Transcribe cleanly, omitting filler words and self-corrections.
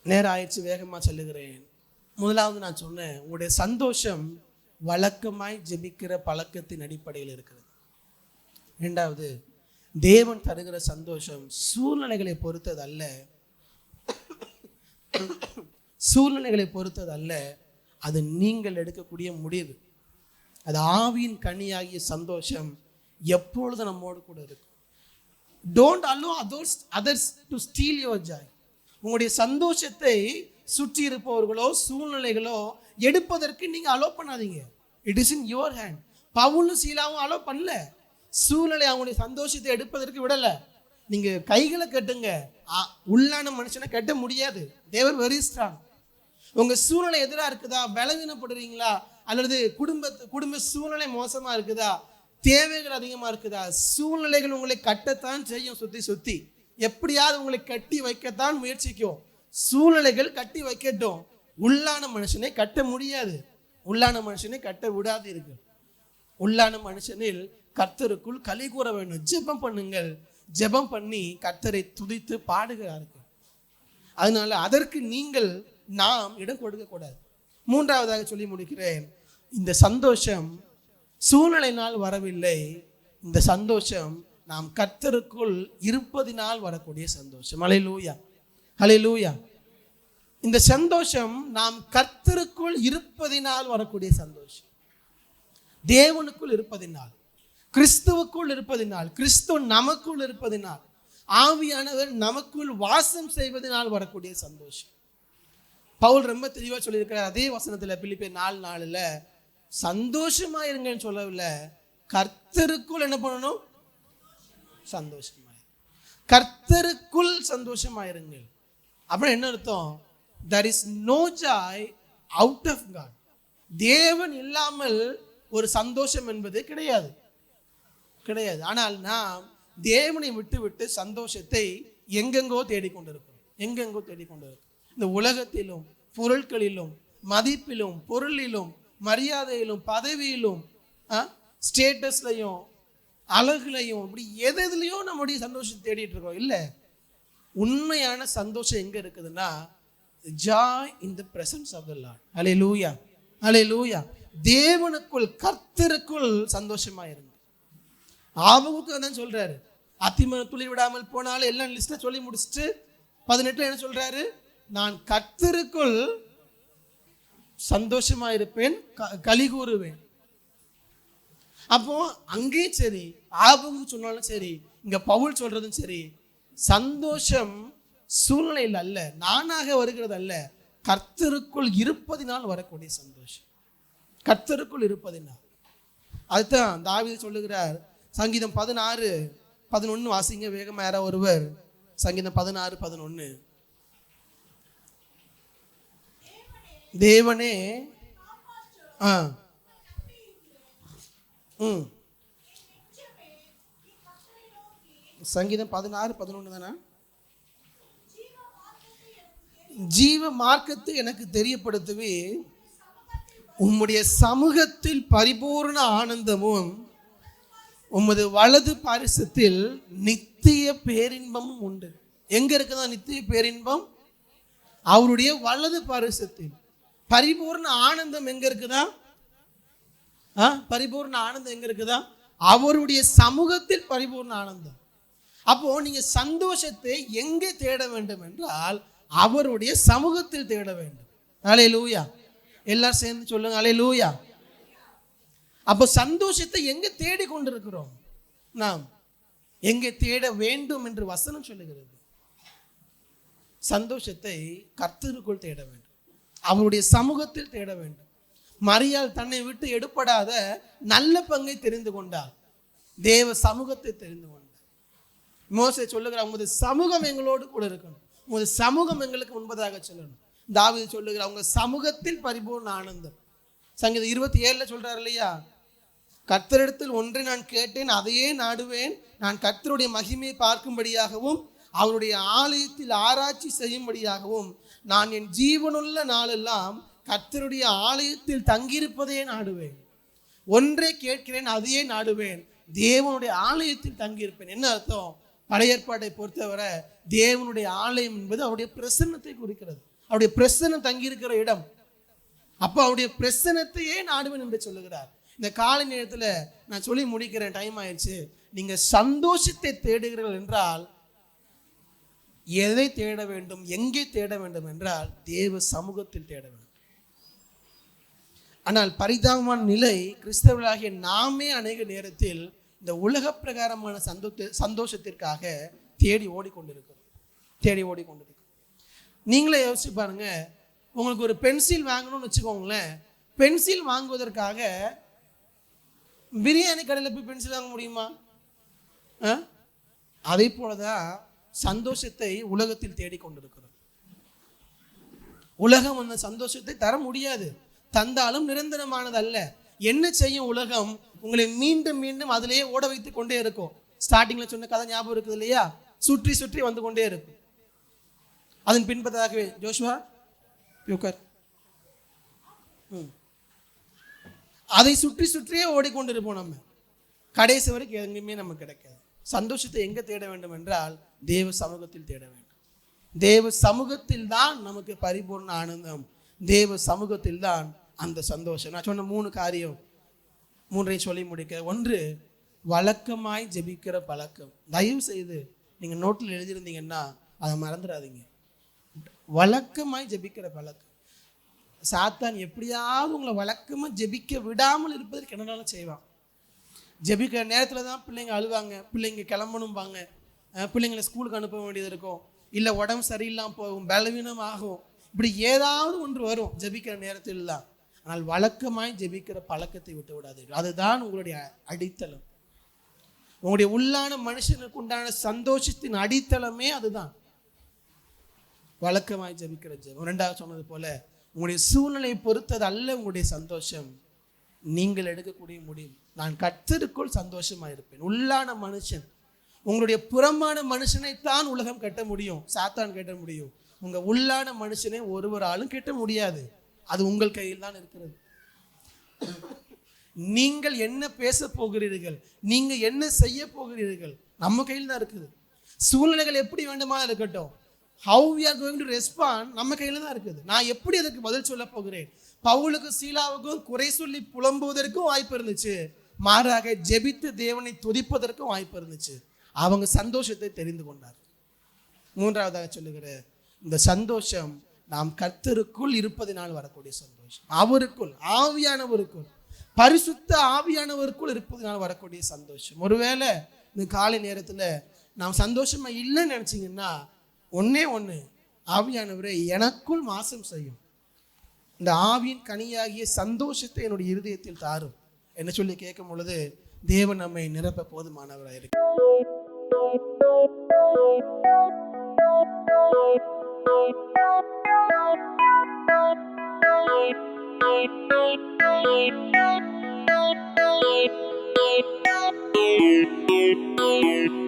நேரம் ஆயிடுச்சு, வேகமாக சொல்லுகிறேன். முதலாவது நான் சொன்னேன், உங்களுடைய சந்தோஷம் வழக்கமாய் ஜெபிக்கிற பழக்கத்தின் அடிப்படையில் இருக்கிறது. இரண்டாவது, தேவன் தருகிற சந்தோஷம் சூழ்நிலைகளை பொறுத்தது அல்ல. சூழ்நிலைகளை பொறுத்தது அல்ல, அது நீங்கள் எடுக்கக்கூடிய முடிவு. அது ஆவியின் கனியாகிய சந்தோஷம் எப்பொழுது நம்மோடு கூட இருக்கும். Don't allow others to steal your joy. உங்களுடைய சந்தோஷத்தை சுற்றி இருப்பவர்களோ சூழ்நிலைகளோ எடுப்பதற்கு நீங்க அலோ பண்ணாதீங்க. It is in your hand. பவுலும் சீலாவும் அலோ பண்ணல. சூழ்நிலை அவங்களுடைய சந்தோஷத்தை எடுப்பதற்கு விடல. நீங்க கைகளை கட்டுங்க, உள்ளான மனுஷனை கட்ட முடியாது. தேவர் வெரி ஸ்ட்ராங். உங்க சூழ்நிலை எதிராக இருக்குதா, பலவீனப்படுறீங்களா, அல்லது குடும்ப சூழ்நிலை மோசமா இருக்குதா, தேவைகள் அதிகமா இருக்குதா, சூழ்நிலைகள் உங்களை கட்டத்தான் செய்யும். சுத்தி எப்படியாவது உங்களை கட்டி வைக்கத்தான் முயற்சிக்கும். சூழ்நிலைகள் கட்டி வைக்கட்டும், உள்ளான மனுஷனை கட்ட முடியாது. உள்ளான மனுஷனை கட்ட விடாது இருக்கு. உள்ளான மனுஷனில் கர்த்தருக்குள் களி கூற வேண்டும். ஜெபம் பண்ணுங்கள். ஜெபம் பண்ணி கர்த்தரை துதித்து பாடுகிறார்கள். அதனால அதற்கு நீங்கள் நாம் இடம் கொடுக்க கூடாது. மூன்றாவதாக சொல்லி முடிக்கிறேன், இந்த சந்தோஷம் சூழ்நிலையினால் வரவில்லை. இந்த சந்தோஷம் நாம் கர்த்தருக்குள் இருப்பதினால் வரக்கூடிய சந்தோஷம். ஹல்லேலூயா, ஹல்லேலூயா. இந்த சந்தோஷம் நாம் கர்த்தருக்குள் இருப்பதினால் வரக்கூடிய சந்தோஷம். தேவனுக்குள் இருப்பதினால், கிறிஸ்துவுக்குள் இருப்பதினால், கிறிஸ்து நமக்குள் இருப்பதினால், ஆவியானவர் நமக்குள் வாசம் செய்வதனால் வரக்கூடிய சந்தோஷம். பவுல் ரொம்ப தெளிவா சொல்லியிருக்கிறார் அதே வசனத்துல, பிலிப்பியர் 4:4 சந்தோஷமா இருங்கன்னு சொல்லவில்லை, கர்த்தருக்குள் என்ன பண்ணணும், சந்தோஷமாய், கர்த்தருக்குள் சந்தோஷமாயிருங்கள். அப்புறம் என்ன அர்த்தம்? there is no joy out of God. தேவன் இல்லாமல் ஒரு சந்தோஷம் என்பது கிடையாது. ஆனால் நாம் தேவனை விட்டு சந்தோஷத்தை எங்கெங்கோ தேடிக்கொண்டிருக்கிறோம். இந்த உலகத்திலும், பொருட்களிலும், மதிப்பிலும், பொருளிலும், மரியாதையிலும், பதவியிலும், ஸ்டேட்டஸ்லையும், அழகுலையும், இப்படி எதுலையும் நம்முடைய சந்தோஷத்தை தேடிட்டு இருக்கோம். இல்லை, உண்மையான சந்தோஷம் எங்க இருக்குதுன்னா, joy in the presence of the Lord. ஹல்லேலூயா, ஹல்லேலூயா. தேவனுக்குள், கர்த்தருக்குள் சந்தோஷமா இருங்க. ஆபகுக்கு அதான் சொல்றாரு, அத்திமரம் துளி விடாமல் போனாலும் எல்லாம் லிஸ்ட்ல சொல்லி முடிச்சுட்டு 18 என்ன சொல்றாரு, நான் கர்த்தருக்குள் சந்தோஷமா இருப்பேன், களி கூறுவேன். அப்போ அங்கேயும் சரி, ஆபகுக்கு சொன்னாலும் சரி, இங்க பவுல் சொல்றதும் சரி, சந்தோஷம் சூழ்நிலையில் அல்ல, நானாக வருகிறது அல்ல, கர்த்தருக்குள் இருப்பதினால் வரக்கூடிய சந்தோஷம். கர்த்தருக்குள் இருப்பதினால். அதுதான் தாவீது சொல்லுகிறார். சங்கீதம் 16:11 வாசிங்க வேகமா யாரா ஒருவர். சங்கீதம் 16:11. தேவனே சங்கீதம் 16:11 தானே? ஜீவ மார்க்கத்தை எனக்கு தெரியப்படுத்துவே, உம்முடைய சமூகத்தில் பரிபூர்ண ஆனந்தமும் உமது வலது பாரிசத்தில் நித்திய பேரின்பமும் உண்டு. எங்க இருக்குதா நித்திய பேரின்பம்? அவருடைய வலது பாரிசத்தில். பரிபூர்ண ஆனந்தம் எங்க இருக்குதா? பரிபூர்ண ஆனந்தம் எங்க இருக்குதா? அவருடைய சமூகத்தில் பரிபூர்ண ஆனந்தம். அப்போ நீங்க சந்தோஷத்தை எங்கே தேட வேண்டும் என்றால், அவருடைய சமூகத்தில் தேட வேண்டும். ஹல்லேலூயா. எல்லாரும் சேர்ந்து சொல்லுங்க, ஹல்லேலூயா. அப்போ சந்தோஷத்தை எங்க தேடி கொண்டிருக்கிறோம்? நாம் எங்கே தேட வேண்டும் என்று வசனம் சொல்லுகிறது. சந்தோஷத்தை கர்த்தருக்குள் தேட வேண்டும், அவருடைய சமூகத்தில் தேட வேண்டும். மரியாள் தன்னை விட்டு எடுப்படாத நல்ல பங்கை தெரிந்து கொண்டார், தேவ சமூகத்தை தெரிந்து கொண்டார். மோசே சொல்லுகிறார், உமது சமூகம் எங்களோடு கூட இருக்கணும், உமது சமூகம் எங்களுக்கு முன்பதாக சொல்லணும். தாவீது சொல்லுகிறார், உங்க சமூகத்தில் பரிபூர்ண ஆனந்தம். சங்கீதம் 27 சொல்றாரு இல்லையா, கர்த்தரிடத்தில் ஒன்றை நான் கேட்டேன், அதையே நாடுவேன். நான் கர்த்தருடைய மகிமையை பார்க்கும்படியாகவும் அவருடைய ஆலயத்தில் ஆராய்ச்சி செய்யும்படியாகவும் நான் என் ஜீவனுள்ள நாளெல்லாம் கர்த்தருடைய ஆலயத்தில் தங்கியிருப்பதையே நாடுவேன். ஒன்றை கேட்கிறேன், அதையே நாடுவேன், தேவனுடைய ஆலயத்தில் தங்கியிருப்பேன். என்ன அர்த்தம்? பழைய ஏற்பாட்டை பொறுத்தவரை தேவனுடைய ஆலயம் என்பது அவருடைய பிரசன்னத்தை குறிக்கிறது. அவருடைய பிரசன்னம் தங்கியிருக்கிற இடம். அப்போ அவருடைய பிரசன்னத்தையே நாடுவேன் என்று சொல்லுகிறார். இந்த காலை நேரத்தில் நான் சொல்லி முடிக்கிறேன், டைம் ஆயிடுச்சு. நீங்க சந்தோஷத்தை தேடுகிறீர்கள் என்றால் எதை தேட வேண்டும், எங்கே தேட வேண்டும் என்றால் தேவ சமூகத்தில் தேட வேண்டும். ஆனால் பரிதாபமான நிலை, கிறிஸ்தவர்களாகிய நாமே அநேக நேரத்தில் இந்த உலக பிரகாரமான சந்தோஷத்திற்காக தேடி ஓடிக்கொண்டிருக்கிறோம். நீங்களே யோசிச்சு பாருங்க. உங்களுக்கு ஒரு பென்சில் வாங்கணும்னு வச்சுக்கோங்களேன். பென்சில் வாங்குவதற்காக பிரியாணி கடையில் போய் பென்சில் வாங்க முடியுமா? அதே போலதான் சந்தோஷத்தை உலகத்தில் தேடிக்கொண்டிருக்கிறோம். உலகம் அந்த சந்தோஷத்தை தர முடியாது, தந்தாலும் நிரந்தரமானது அல்ல. என்ன செய்யும் உலகம்? உங்களை மீண்டும் மீண்டும் அதிலேயே ஓட வைத்து கொண்டே இருக்கும். ஸ்டார்டிங்ல சொன்ன கதை ஞாபகம் இருக்குது இல்லையா? சுற்றி சுற்றி வந்து கொண்டே இருக்கும். அதன் பின்பதாகவே ஜோஷுவா யோகர் அதை சுற்றி சுற்றியே ஓடிக்கொண்டிருப்போம். நம்ம கடைசி வரைக்கும் எங்கேயுமே நமக்கு கிடைக்காது. சந்தோஷத்தை எங்க தேட வேண்டும் என்றால் தேவ சமூகத்தில் தேட வேண்டும். தேவ சமூகத்தில் தான் நமக்கு பரிபூர்ண ஆனந்தம். தேவ சமூகத்தில் தான் அந்த சந்தோஷம். நான் சொன்ன 3 காரியம், 3ஐயும் சொல்லி முடிக்க. 1, வழக்கமாய் ஜெபிக்கிற பழக்கம். தயவு செய்து நீங்க நோட்டில் எழுதியிருந்தீங்கன்னா அதை மறந்துடாதீங்க. வழக்கமாய் ஜெபிக்கிற பழக்கம். சாத்தான் எப்படியாவது உங்களை வழக்கமா ஜெபிக்க விடாமல் இருப்பதற்கு என்னென்னாலும் செய்வான். ஜெபிக்கிற நேரத்தில் தான் பிள்ளைங்க அழுவாங்க, பிள்ளைங்க கிளம்பணும்பாங்க, பிள்ளைங்களை ஸ்கூலுக்கு அனுப்ப வேண்டியது இருக்கும், இல்லை உடம்பு சரியில்லாமல் போகும், பலவீனம் ஆகும், இப்படி ஏதாவது ஒன்று வரும் ஜெபிக்கிற நேரத்தில் தான். ஆனால் வழக்கமாய் ஜெபிக்கிற பழக்கத்தை விட்டு விடாதீர்கள். அதுதான் உங்களுடைய அடித்தளம். உங்களுடைய உள்ளான மனுஷனுக்கு உண்டான சந்தோஷத்தின் அடித்தளமே அதுதான், வழக்கமாய் ஜெபிக்கிற ஜெபம். 2வது சொன்னது போல உங்களுடைய சூழ்நிலையை பொறுத்தது அல்ல உங்களுடைய சந்தோஷம், நீங்கள் எடுக்கக்கூடிய முடிவு. நான் கர்த்தருக்குள் சந்தோஷமா இருப்பேன். உள்ளான மனுஷன், உங்களுடைய புறமான மனுஷனைத்தான் உலகம் கட்ட முடியும், சாத்தான் கட்ட முடியும். உங்க உள்ளான மனுஷனை ஒருவராலும் கட்ட முடியாது. அது உங்கள் கையில் தான் இருக்கிறது. நீங்கள் என்ன பேச போகிறீர்கள், நீங்க என்ன செய்ய போகிறீர்கள், நம்ம கையில் தான் இருக்குது. சூழ்நிலைகள் எப்படி வேண்டுமா இருக்கட்டும், how we are going to respond நம்ம கையில் தான் இருக்குது. நான் எப்படி அதுக்கு பதில் சொல்ல போகிறேன்? பவுலுக்கும் சீலாவுக்கும் குறை சொல்லி புலம்புவதற்கும் வாய்ப்பு இருந்துச்சு, மாறாக ஜெபித்து தேவனை துதிப்பதற்கும் வாய்ப்பு இருந்துச்சு. அவங்க சந்தோஷத்தை தெரிந்து கொண்டார். 3வதாக சொல்லுகிற இந்த சந்தோஷம் நாம் கர்த்தருக்குள் இருப்பதினால் வரக்கூடிய சந்தோஷம். அவருக்குள், ஆவியானவருக்குள், பரிசுத்த ஆவியானவருக்குள் இருப்பதினால் வரக்கூடிய சந்தோஷம். ஒருவேளை இந்த காலை நேரத்தில் நாம் சந்தோஷமா இல்லைன்னு நினைச்சிங்கன்னா, ஒன்று ஆவியானவரை எனக்குள் வாசம் செய்யும், இந்த ஆவியின் கனியாகிய சந்தோஷத்தை என்னுடைய இருதயத்தில் தாரும் என்ன சொல்லி கேட்கும் பொழுது தேவன் நம்மை நிரப்ப போதுமானவராக இருக்கு.